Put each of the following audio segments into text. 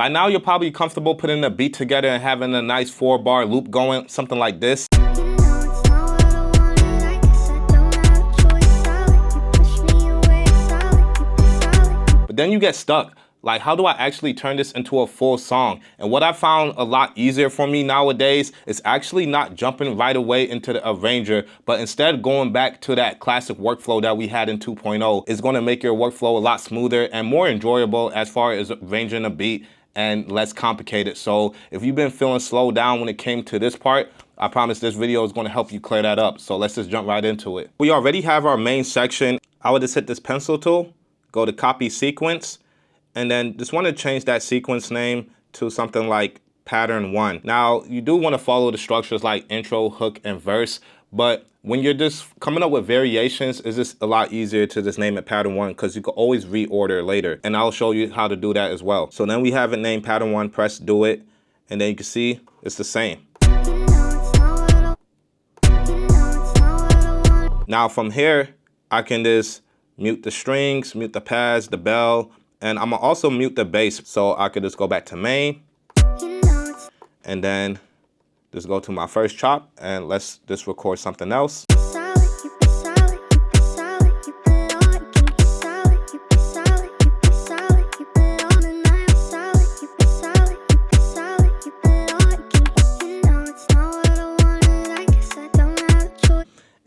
By now, you're probably comfortable putting a beat together and having a nice 4-bar loop going, something like this. But then you get stuck. Like, how do I actually turn this into a full song? And what I found a lot easier for me nowadays is actually not jumping right away into the arranger, but instead going back to that classic workflow that we had in 2.0. Is going to make your workflow a lot smoother and more enjoyable as far as arranging a beat and less complicated. So if you've been feeling slowed down when it came to this part, I promise this video is going to help you clear that up. So let's just jump right into it. We already have our main section. I would just hit this pencil tool, go to copy sequence, and then just want to change that sequence name to something like pattern 1. Now, you do want to follow the structures like intro, hook, and verse, but when you're just coming up with variations, it's just a lot easier to just name it pattern 1 because you can always reorder later, and I'll show you how to do that as well. So then we have it named pattern 1, press do it, and then you can see it's the same. Now from here, I can just mute the strings, mute the pads, the bell, and I'm gonna also mute the bass, so I could just go back to main, and then just go to my first chop, and let's just record something else.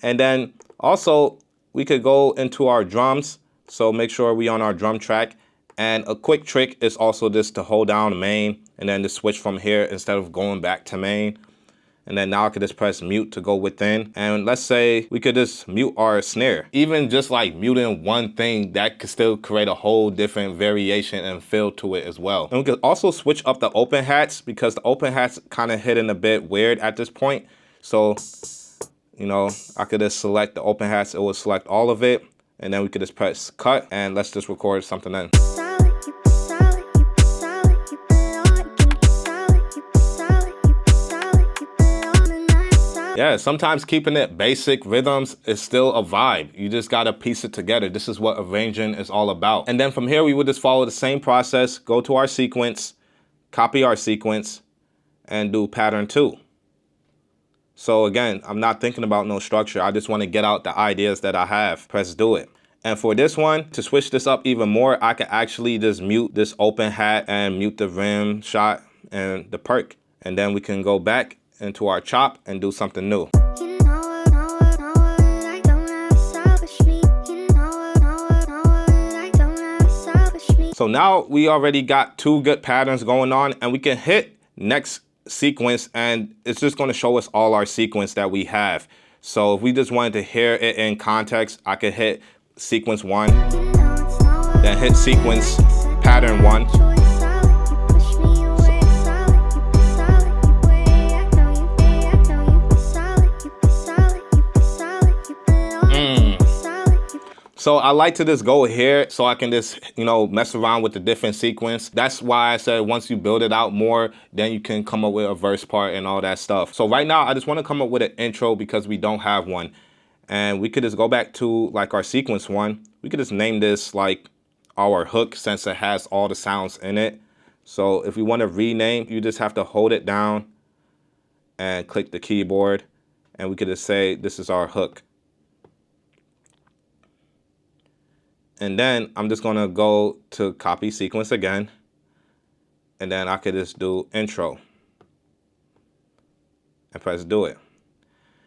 And then also we could go into our drums, so make sure we on our drum track. And a quick trick is also just to hold down main and then just switch from here instead of going back to main. And then now I could just press mute to go within. And let's say we could just mute our snare. Even just like muting one thing, that could still create a whole different variation and feel to it as well. And we could also switch up the open hats because the open hats kind of hitting a bit weird at this point. So, you know, I could just select the open hats. It will select all of it. And then we could just press cut and let's just record something then. Yeah, sometimes keeping it basic rhythms is still a vibe. You just gotta piece it together. This is what arranging is all about. And then from here, we would just follow the same process, go to our sequence, copy our sequence, and do pattern 2. So again, I'm not thinking about no structure. I just wanna get out the ideas that I have. Press do it. And for this one, to switch this up even more, I can actually just mute this open hat and mute the rim shot and the perk. And then we can go back into our chop and do something new. So now we already got 2 good patterns going on, and we can hit next sequence and it's just going to show us all our sequence that we have. So if we just wanted to hear it in context, I could hit sequence 1, then hit sequence pattern 1. So I like to just go here so I can just, you know, mess around with the different sequence. That's why I said once you build it out more, then you can come up with a verse part and all that stuff. So right now, I just want to come up with an intro because we don't have one. And we could just go back to like our sequence 1. We could just name this like our hook since it has all the sounds in it. So if you want to rename, you just have to hold it down and click the keyboard. And we could just say this is our hook. And then I'm just going to go to copy sequence again. And then I could just do intro and press do it.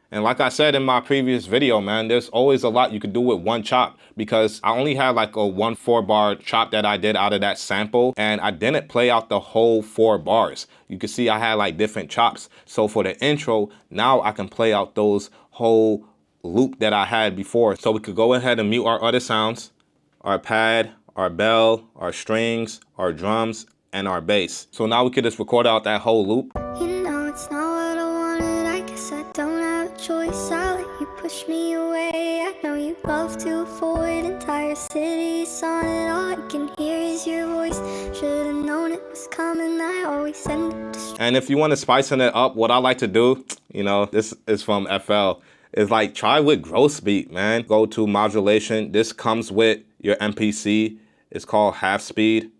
And like I said in my previous video, man, there's always a lot you could do with one chop because I only had like a 1 4-bar chop that I did out of that sample and I didn't play out the whole 4 bars. You can see I had like different chops. So for the intro, now I can play out those whole loop that I had before. So we could go ahead and mute our other sounds, our pad, our bell, our strings, our drums, and our bass. So now we could just record out that whole loop. You know it's not what I wanted, I guess I don't have a choice. I let you push me away, I know you love to avoid entire cities on it. All I can hear is your voice, should've known it was coming, I always end up destroyed. And if you want to spicing it up, what I like to do, you know, this is from FL, is like try with gross beat, man. Go to modulation. This comes with your MPC. It's called half speed.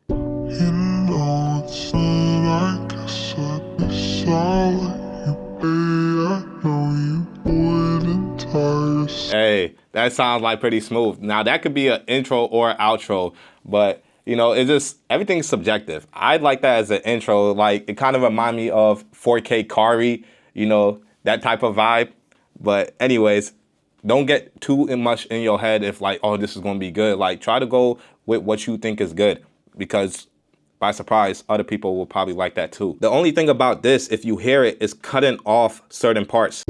In that sounds like pretty smooth. Now that could be an intro or outro, but you know, it's just, everything's subjective. I like that as an intro. Like, it kind of remind me of 4K Kari, you know, that type of vibe. But anyways, don't get too much in your head if like, oh, this is gonna be good. Like, try to go with what you think is good, because by surprise, other people will probably like that too. The only thing about this, if you hear it, is cutting off certain parts.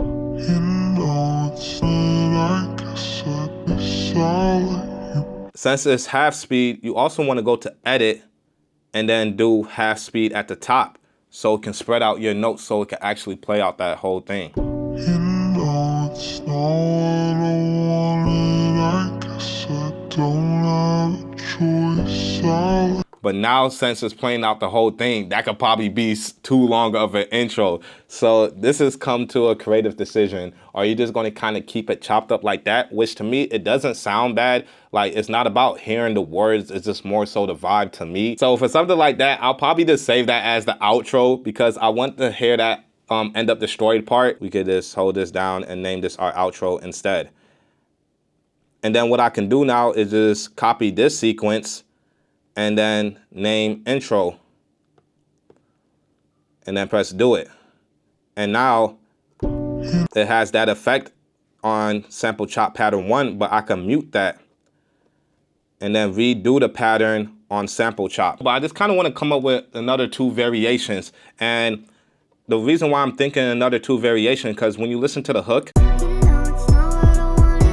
Since it's half speed, you also want to go to edit and then do half speed at the top so it can spread out your notes so it can actually play out that whole thing. But now, since it's playing out the whole thing, that could probably be too long of an intro. So this has come to a creative decision. Are you just going to kind of keep it chopped up like that? Which to me, it doesn't sound bad. Like, it's not about hearing the words. It's just more so the vibe to me. So for something like that, I'll probably just save that as the outro, because I want to hear that end up destroyed part. We could just hold this down and name this our outro instead. And then what I can do now is just copy this sequence and then name intro, and then press do it. And now it has that effect on sample chop pattern 1, but I can mute that and then redo the pattern on sample chop. But I just kind of want to come up with another 2 variations. And the reason why I'm thinking another 2 variations, because when you listen to the hook,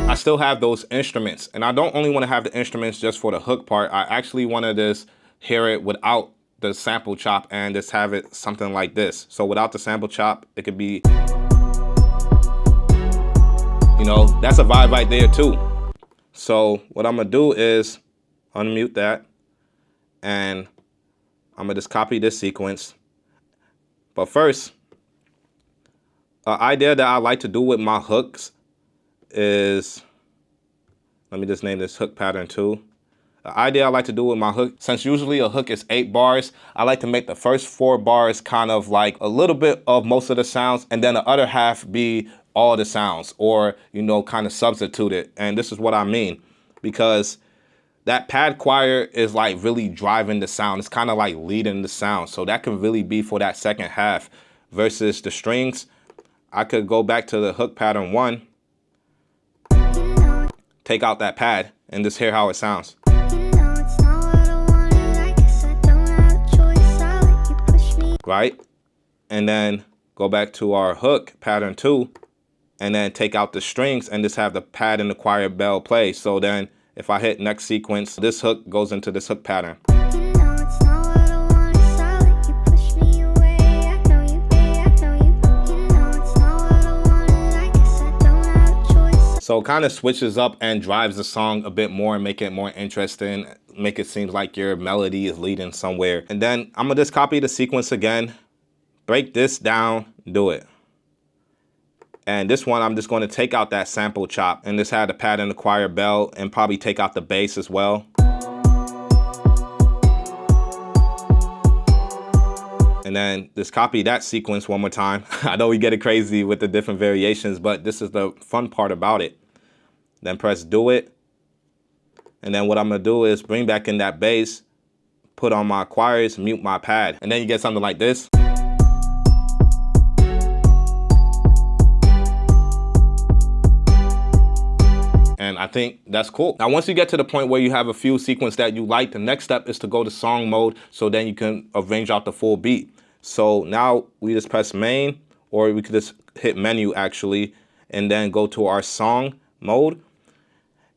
I still have those instruments, and I don't only want to have the instruments just for the hook part. I actually want to just hear it without the sample chop and just have it something like this. So without the sample chop, it could be, you know, that's a vibe right there too. So what I'm gonna do is unmute that, and I'm gonna just copy this sequence. But first, an idea that I like to do with my hooks is, let me just name this hook pattern 2. The idea I like to do with my hook, since usually a hook is 8 bars, I like to make the first 4 bars kind of like a little bit of most of the sounds, and then the other half be all the sounds, or, you know, kind of substitute it. And this is what I mean, because that pad choir is like really driving the sound. It's kind of like leading the sound. So that can really be for that second half, versus the strings. I could go back to the hook pattern 1, take out that pad, and just hear how it sounds. Right? And then go back to our hook pattern 2, and then take out the strings and just have the pad and the choir bell play. So then if I hit next sequence, this hook goes into this hook pattern. So it kind of switches up and drives the song a bit more and make it more interesting, make it seem like your melody is leading somewhere. And then I'm gonna just copy the sequence again, break this down, do it. And this one, I'm just gonna take out that sample chop and just have the pad and the choir bell, and probably take out the bass as well. And then just copy that sequence one more time. I know we get it crazy with the different variations, but this is the fun part about it. Then press do it. And then what I'm gonna do is bring back in that bass, put on my choirs, mute my pad. And then you get something like this. And I think that's cool. Now, once you get to the point where you have a few sequences that you like, the next step is to go to song mode, so then you can arrange out the full beat. So now we just press main, or we could just hit menu actually, and then go to our song mode.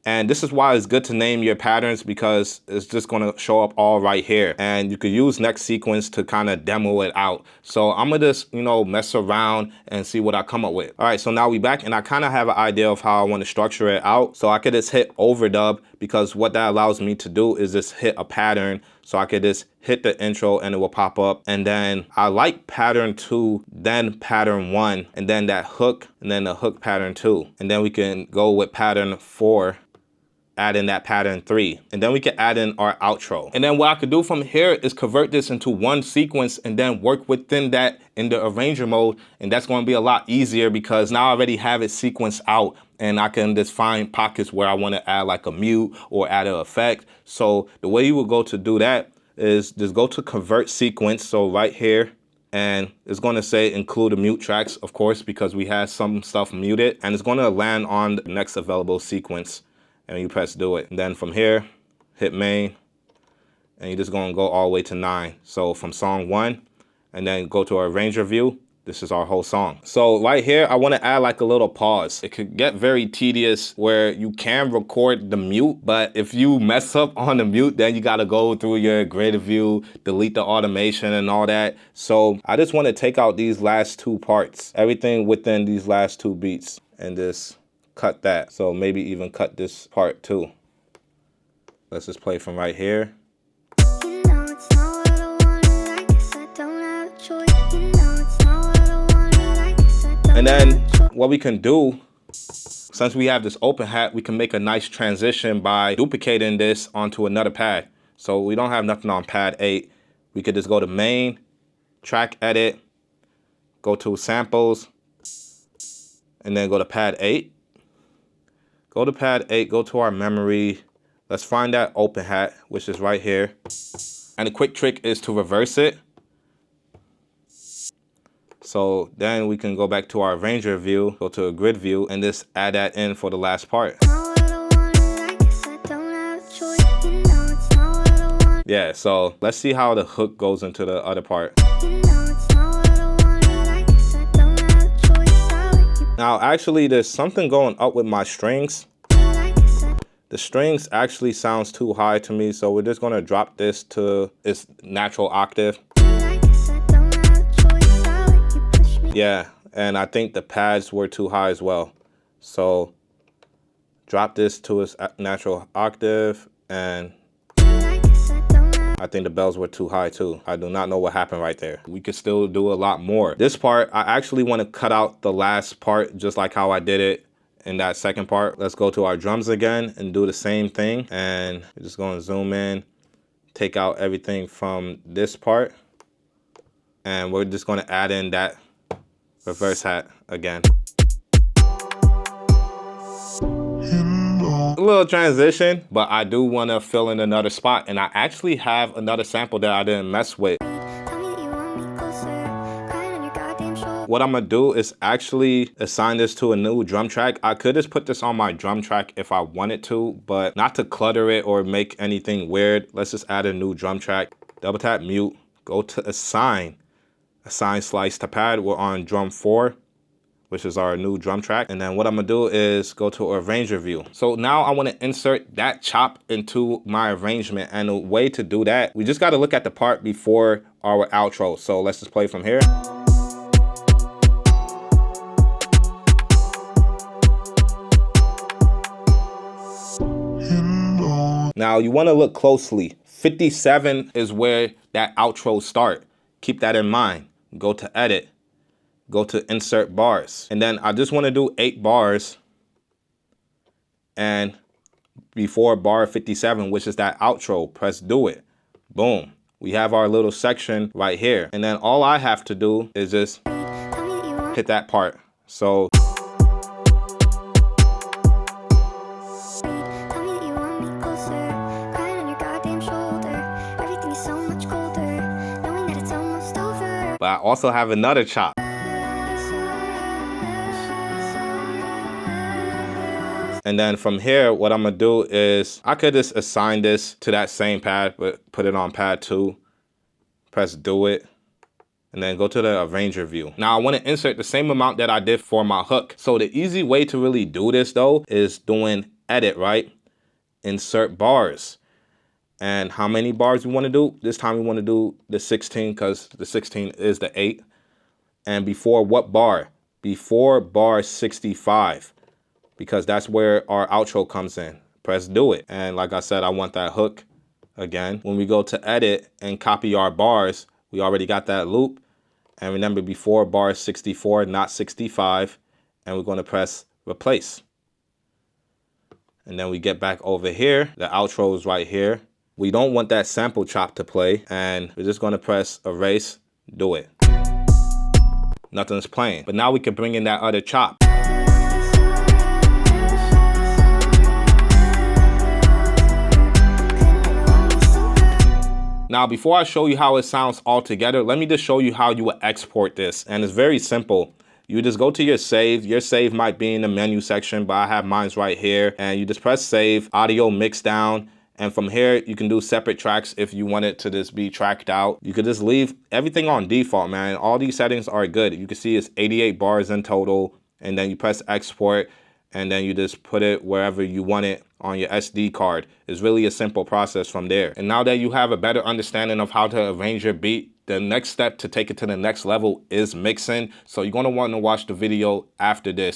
And this is why it's good to name your patterns, because it's just gonna show up all right here. And you could use next sequence to kind of demo it out. So I'm gonna just, you know, mess around and see what I come up with. All right, so now we back, and I kind of have an idea of how I want to structure it out. So I could just hit overdub, because what that allows me to do is just hit a pattern. So I could just hit the intro and it will pop up. And then I like pattern 2, then pattern 1, and then that hook, and then the hook pattern 2. And then we can go with pattern 4, add in that pattern 3, and then we can add in our outro. And then what I could do from here is convert this into one sequence and then work within that in the arranger mode. And that's going to be a lot easier, because now I already have it sequenced out and I can just find pockets where I want to add like a mute or add an effect. So the way you would go to do that is just go to convert sequence. So right here, and it's going to say include the mute tracks, of course, because we had some stuff muted, and it's going to land on the next available sequence, and you press do it. And then from here, hit main, and you're just going to go all the way to 9. So from song 1, and then go to our arranger view. This is our whole song. So right here, I want to add like a little pause. It could get very tedious where you can record the mute, but if you mess up on the mute, then you got to go through your grid view, delete the automation and all that. So I just want to take out these last 2 parts, everything within these last 2 beats, and just cut that. So maybe even cut this part too. Let's just play from right here. And then what we can do, since we have this open hat, we can make a nice transition by duplicating this onto another pad. So we don't have nothing on pad 8. We could just go to main, track edit, go to samples, and then go to pad 8. Go to pad 8, go to our memory. Let's find that open hat, which is right here. And the quick trick is to reverse it. So then we can go back to our arranger view, go to a grid view, and just add that in for the last part. Yeah, so let's see how the hook goes into the other part. Now, actually, there's something going up with my strings. The strings actually sounds too high to me, so we're just gonna drop this to its natural octave. Yeah, and I think the pads were too high as well. So drop this to its natural octave, and I think the bells were too high too. I do not know what happened right there. We could still do a lot more. This part, I actually want to cut out the last part just like how I did it in that second part. Let's go to our drums again and do the same thing. And we're just going to zoom in, take out everything from this part. And we're just going to add in that reverse hat again. A little transition, but I do want to fill in another spot, and I actually have another sample that I didn't mess with. What I'm gonna do is actually assign this to a new drum track. I could just put this on my drum track if I wanted to, but not to clutter it or make anything weird. Let's just add a new drum track. Double tap mute, go to assign slice to pad. We're on drum 4, which is our new drum track. And then what I'm gonna do is go to arranger view. So now I wanna insert that chop into my arrangement. And the way to do that, we just gotta look at the part before our outro. So let's just play from here. Now you wanna look closely. 57 is where that outro start. Keep that in mind. Go to edit, go to insert bars. And then I just wanna do 8 bars. And before bar 57, which is that outro, press do it. Boom. We have our little section right here. And then all I have to do is just hit that part. So but I also have another chop. And then from here, what I'm gonna do is I could just assign this to that same pad, but put it on pad 2, press do it, and then go to the arranger view. Now I wanna insert the same amount that I did for my hook. So the easy way to really do this though is doing edit, right? Insert bars. And how many bars we want to do? This time we want to do the 16 because the 16 is the 8. And before what bar? Before bar 65, because that's where our outro comes in. Press do it. And like I said, I want that hook again. When we go to edit and copy our bars, we already got that loop. And remember, before bar 64, not 65. And we're going to press replace. And then we get back over here. The outro is right here. We don't want that sample chop to play, and we're just gonna press erase, do it. Nothing's playing, but now we can bring in that other chop. Now, before I show you how it sounds all together, let me just show you how you would export this. And it's very simple. You just go to your save. Your save might be in the menu section, but I have mine's right here. And you just press save, audio mix down. And from here, you can do separate tracks if you want it to just be tracked out. You could just leave everything on default, man. All these settings are good. You can see it's 88 bars in total. And then you press export. And then you just put it wherever you want it on your SD card. It's really a simple process from there. And now that you have a better understanding of how to arrange your beat, the next step to take it to the next level is mixing. So you're gonna want to watch the video after this.